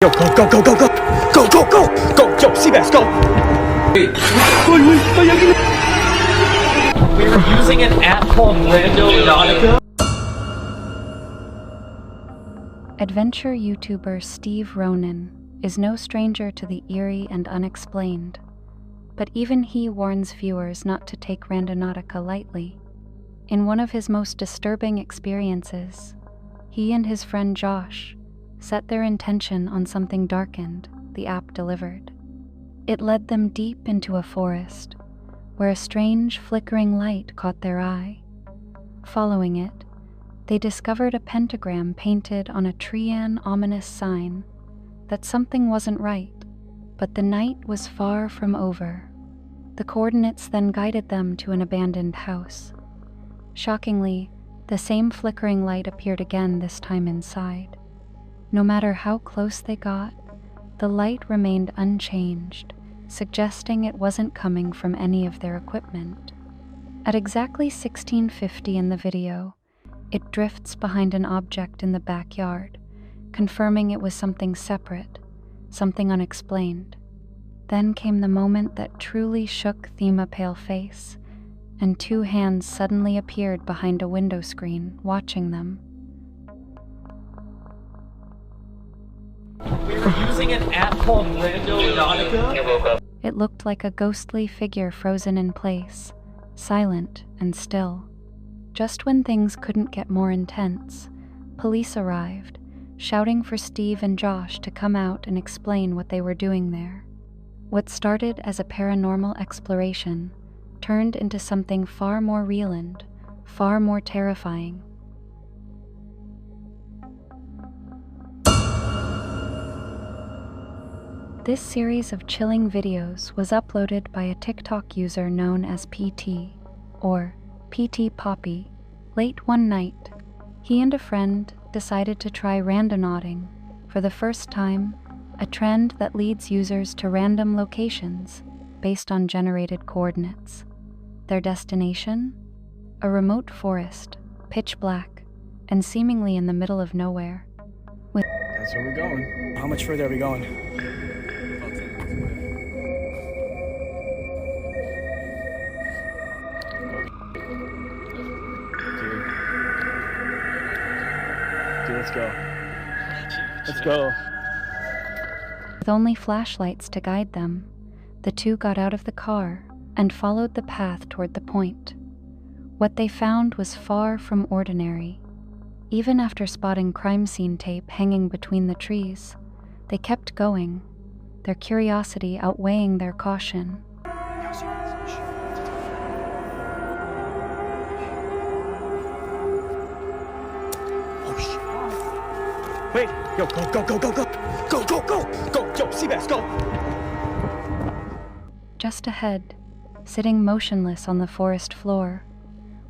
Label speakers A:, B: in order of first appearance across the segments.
A: Go, go, go, go, go, go! Go, go, go! Go, yo, Seabass, go!
B: We're using an app called Randonauting.
C: Adventure YouTuber Steve Ronan is no stranger to the eerie and unexplained, but even he warns viewers not to take Randonautica lightly. In one of his most disturbing experiences, he and his friend Josh set their intention on something darkened the app delivered. It led them deep into a forest, where a strange flickering light caught their eye. Following it, they discovered a pentagram painted on a Trean ominous sign that something wasn't right, but the night was far from over. The coordinates then guided them to an abandoned house. Shockingly, the same flickering light appeared again, this time inside. No matter how close they got, the light remained unchanged, suggesting it wasn't coming from any of their equipment. At exactly 1650 in the video, it drifts behind an object in the backyard, confirming it was something separate, something unexplained. Then came the moment that truly shook Thema Paleface, and two hands suddenly appeared behind a window screen, watching them.
B: We're using an app called Randonautica.
C: It looked like a ghostly figure frozen in place, silent and still. Just when things couldn't get more intense, police arrived, shouting for Steve and Josh to come out and explain what they were doing there. What started as a paranormal exploration turned into something far more real and far more terrifying. This series of chilling videos was uploaded by a TikTok user known as PT, or PT Poppy. Late one night, he and a friend decided to try randonauting for the first time, a trend that leads users to random locations based on generated coordinates. Their destination? A remote forest, pitch black, and seemingly in the middle of nowhere.
A: That's where we're going. How much further are we going? Dude, let's go. Let's go.
C: With only flashlights to guide them, the two got out of the car and followed the path toward the point. What they found was far from ordinary. Even after spotting crime scene tape hanging between the trees, they kept going, their curiosity outweighing their caution.
A: Wait, yo, go, go, go, go, go! Go, go, go! Go, yo, Seabass, go!
C: Just ahead, sitting motionless on the forest floor,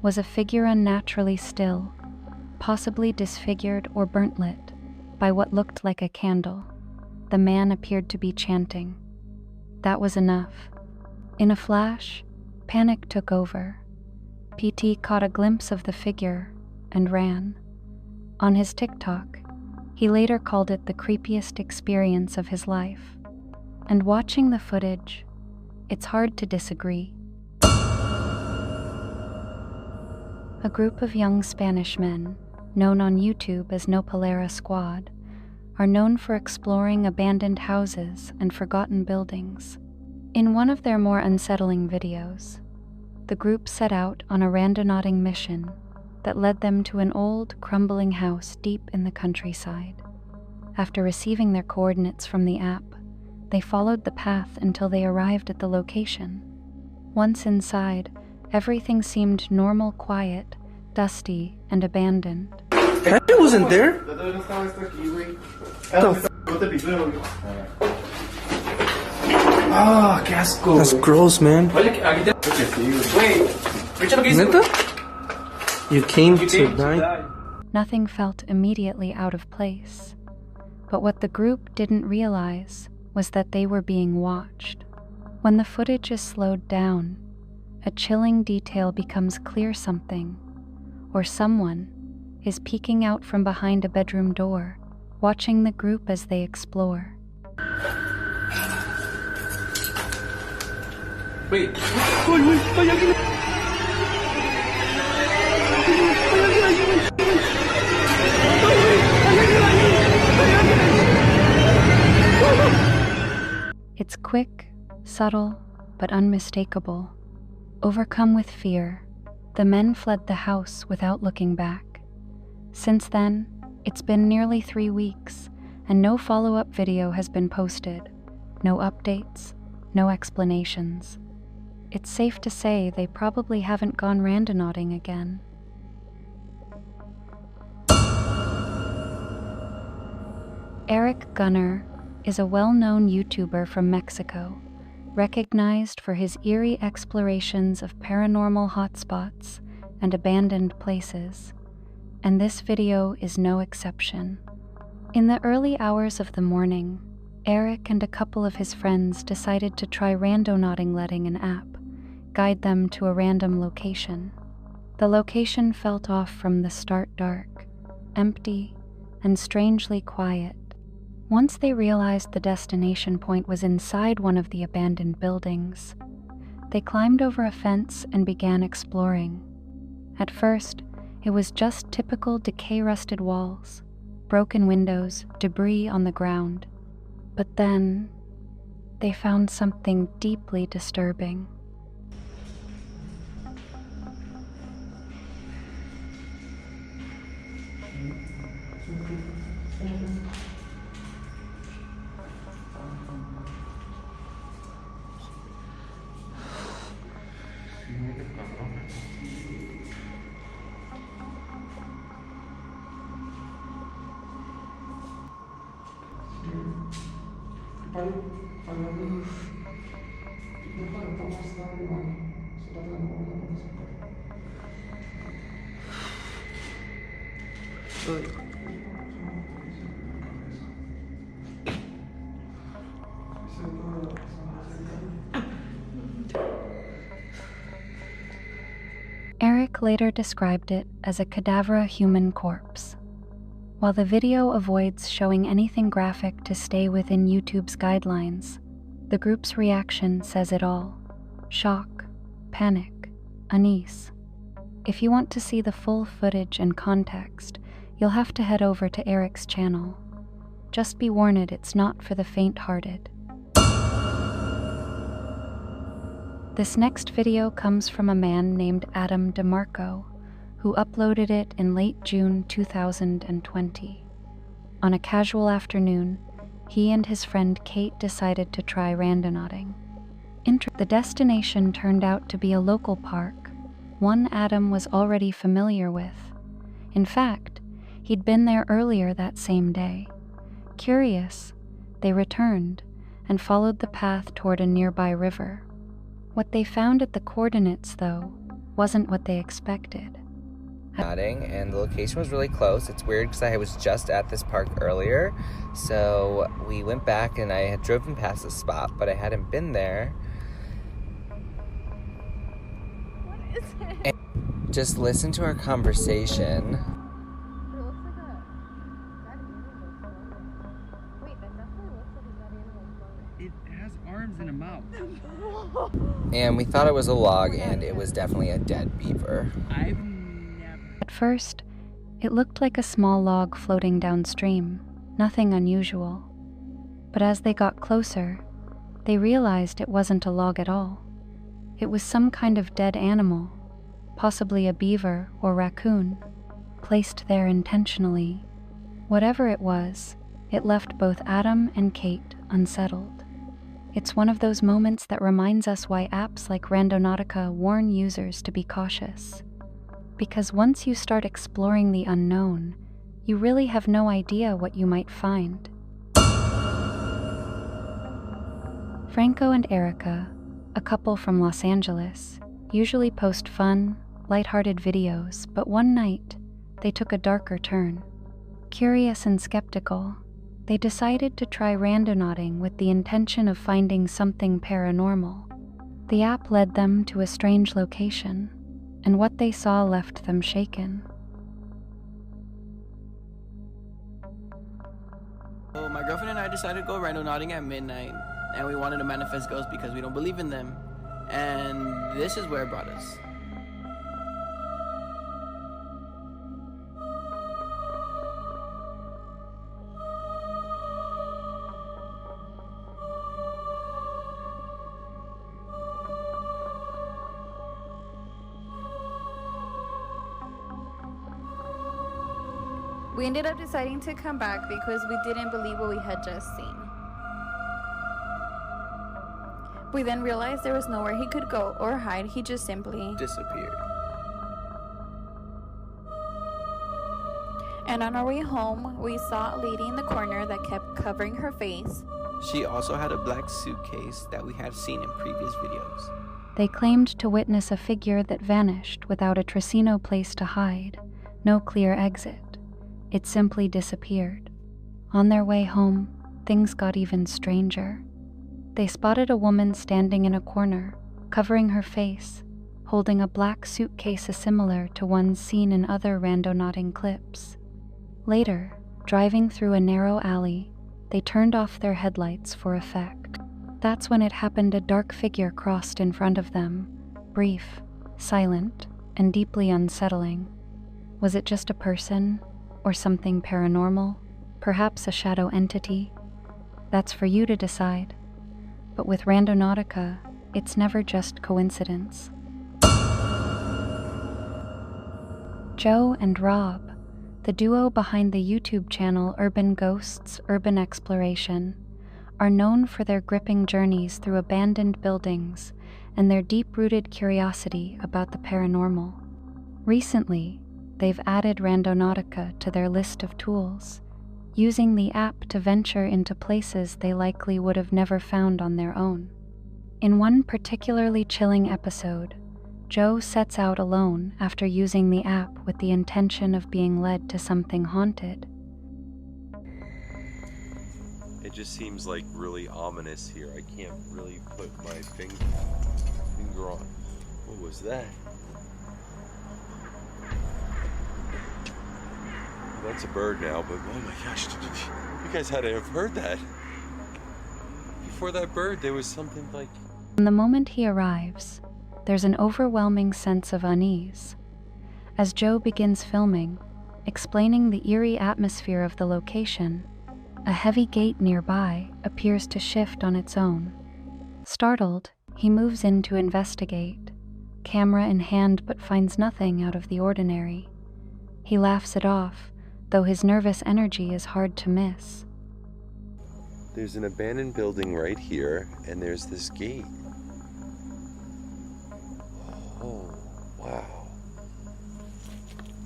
C: was a figure unnaturally still, possibly disfigured or burnt lit by what looked like a candle. The man appeared to be chanting. That was enough. In a flash, panic took over. PT caught a glimpse of the figure and ran. On his TikTok, he later called it the creepiest experience of his life. And watching the footage, it's hard to disagree. A group of young Spanish men, known on YouTube as Noera Squad, are known for exploring abandoned houses and forgotten buildings. In one of their more unsettling videos, the group set out on a randonauting mission that led them to an old, crumbling house deep in the countryside. After receiving their coordinates from the app, they followed the path until they arrived at the location. Once inside, everything seemed normal, quiet, dusty, and abandoned.
D: Henry wasn't there. Ah, qué asco. That's gross, man. Neta? You came to die?
C: Nothing felt immediately out of place. But what the group didn't realize was that they were being watched. When the footage is slowed down, a chilling detail becomes clear: something, or someone, is peeking out from behind a bedroom door, watching the group as they explore.
D: Wait.
C: It's quick, subtle, but unmistakable. Overcome with fear, the men fled the house without looking back. Since then, it's been nearly 3 weeks, and no follow-up video has been posted. No updates, no explanations. It's safe to say they probably haven't gone randonauting again. Eric Gunner is a well-known YouTuber from Mexico, recognized for his eerie explorations of paranormal hotspots and abandoned places, and this video is no exception. In the early hours of the morning, Eric and a couple of his friends decided to try randonauting, letting an app guide them to a random location. The location felt off from the start, dark, empty, and strangely quiet. Once they realized the destination point was inside one of the abandoned buildings, they climbed over a fence and began exploring. At first, it was just typical decay-rusted walls, broken windows, debris on the ground. But then, they found something deeply disturbing. Eric later described it as a cadavera human corpse. While the video avoids showing anything graphic to stay within YouTube's guidelines, the group's reaction says it all: shock, panic, unease. If you want to see the full footage and context, you'll have to head over to Eric's channel. Just be warned, it's not for the faint-hearted. This next video comes from a man named Demarco, who uploaded it in late June 2020. On a casual afternoon, he and his friend Kate decided to try randonauting. The destination turned out to be a local park, one Adam was already familiar with. In fact, he'd been there earlier that same day. Curious, they returned and followed the path toward a nearby river. What they found at the coordinates, though, wasn't what they expected.
E: And the location was really close. It's weird because I was just at this park earlier, so we went back and I had driven past the spot, but I hadn't been there.
F: What is it?
E: And just listen to our conversation.
F: It looks like a dead animal floating. Wait, that definitely looks like a dead animal floating.
A: It has arms and a mouth.
E: And we thought it was a log, and it was definitely a dead beaver.
C: At first, it looked like a small log floating downstream, nothing unusual. But as they got closer, they realized it wasn't a log at all. It was some kind of dead animal, possibly a beaver or raccoon, placed there intentionally. Whatever it was, it left both Adam and Kate unsettled. It's one of those moments that reminds us why apps like Randonautica warn users to be cautious. Because once you start exploring the unknown, you really have no idea what you might find. Franco and Erica, a couple from Los Angeles, usually post fun, lighthearted videos, but one night, they took a darker turn. Curious and skeptical, they decided to try randonauting with the intention of finding something paranormal. The app led them to a strange location, and what they saw left them shaken.
G: girlfriend and I decided to go randonauting at midnight, and we wanted to manifest ghosts because we don't believe in them. And this is where it brought us.
F: We ended up deciding to come back because we didn't believe what we had just seen. We then realized there was nowhere he could go or hide. He just simply
G: Disappeared.
F: And on our way home, we saw a lady in the corner that kept covering her face.
G: She also had a black suitcase that we had seen in previous videos.
C: They claimed to witness a figure that vanished without a Tricino place to hide, no clear exit. It simply disappeared. On their way home, things got even stranger. They spotted a woman standing in a corner, covering her face, holding a black suitcase similar to ones seen in other randonauting clips. Later, driving through a narrow alley, they turned off their headlights for effect. That's when it happened. A dark figure crossed in front of them, brief, silent, and deeply unsettling. Was it just a person? Or something paranormal? Perhaps a shadow entity? That's for you to decide. But with Randonautica, it's never just coincidence. Joe and Rob, the duo behind the YouTube channel Urban Ghosts Urban Exploration, are known for their gripping journeys through abandoned buildings and their deep-rooted curiosity about the paranormal. Recently, they've added Randonautica to their list of tools, using the app to venture into places they likely would have never found on their own. In one particularly chilling episode, Joe sets out alone after using the app with the intention of being led to something haunted.
H: It just seems like really ominous here. I can't really put my finger on. What was that? That's a bird now, but oh my gosh, you guys had to have heard that. Before that bird, there was something like...
C: From the moment he arrives, there's an overwhelming sense of unease. As Joe begins filming, explaining the eerie atmosphere of the location, a heavy gate nearby appears to shift on its own. Startled, he moves in to investigate, camera in hand, but finds nothing out of the ordinary. He laughs it off, though his nervous energy is hard to miss.
H: There's an abandoned building right here, and there's this gate. Oh, wow.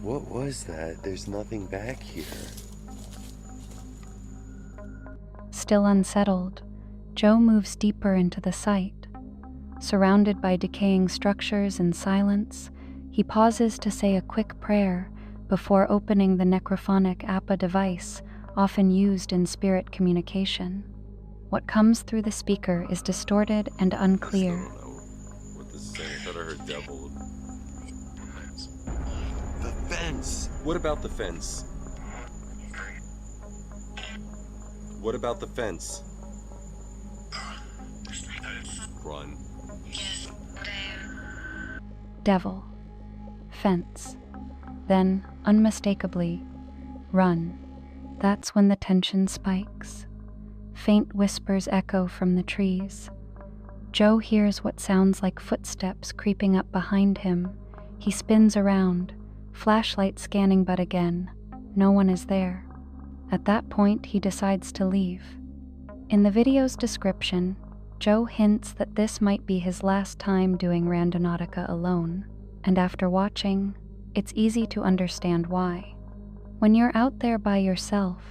H: What was that? There's nothing back here.
C: Still unsettled, Joe moves deeper into the site. Surrounded by decaying structures and silence, he pauses to say a quick prayer before opening the necrophonic APA device often used in spirit communication. What comes through the speaker is distorted and unclear.
H: I still don't know what this is saying. I thought I heard devil. The fence! What about the fence? What about the fence? Run.
C: Devil. Fence. Then, unmistakably, run. That's when the tension spikes. Faint whispers echo from the trees. Joe hears what sounds like footsteps creeping up behind him. He spins around, flashlight scanning, but again, no one is there. At that point, he decides to leave. In the video's description, Joe hints that this might be his last time doing Randonautica alone, and after watching, it's easy to understand why. When you're out there by yourself,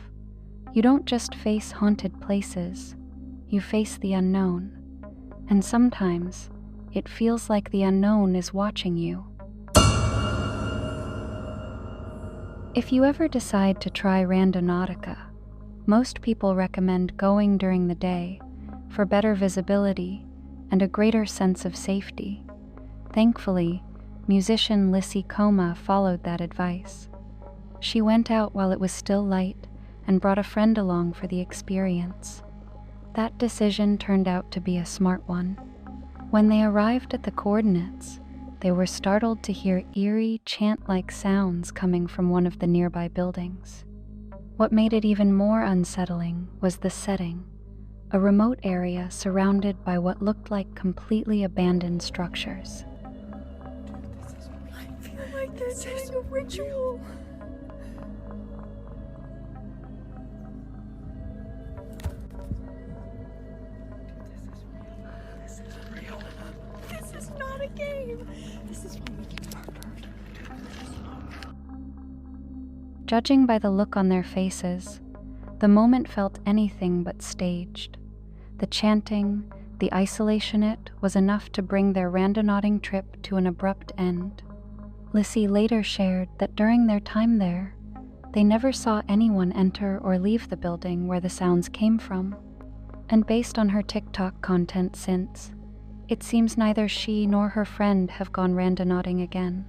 C: you don't just face haunted places, you face the unknown. And sometimes, it feels like the unknown is watching you. If you ever decide to try Randonautica, most people recommend going during the day for better visibility and a greater sense of safety. Thankfully, musician Lissi followed that advice. She went out while it was still light and brought a friend along for the experience. That decision turned out to be a smart one. When they arrived at the coordinates, they were startled to hear eerie, chant-like sounds coming from one of the nearby buildings. What made it even more unsettling was the setting, a remote area surrounded by what looked like completely abandoned structures.
F: I feel like they're doing a ritual. This is real. This is not a game. This is when we get murdered.
C: Judging by the look on their faces, the moment felt anything but staged. The chanting, the isolation it was enough to bring their randonauting trip to an abrupt end. Lissi later shared that during their time there, they never saw anyone enter or leave the building where the sounds came from. And based on her TikTok content since, it seems neither she nor her friend have gone randonauting again.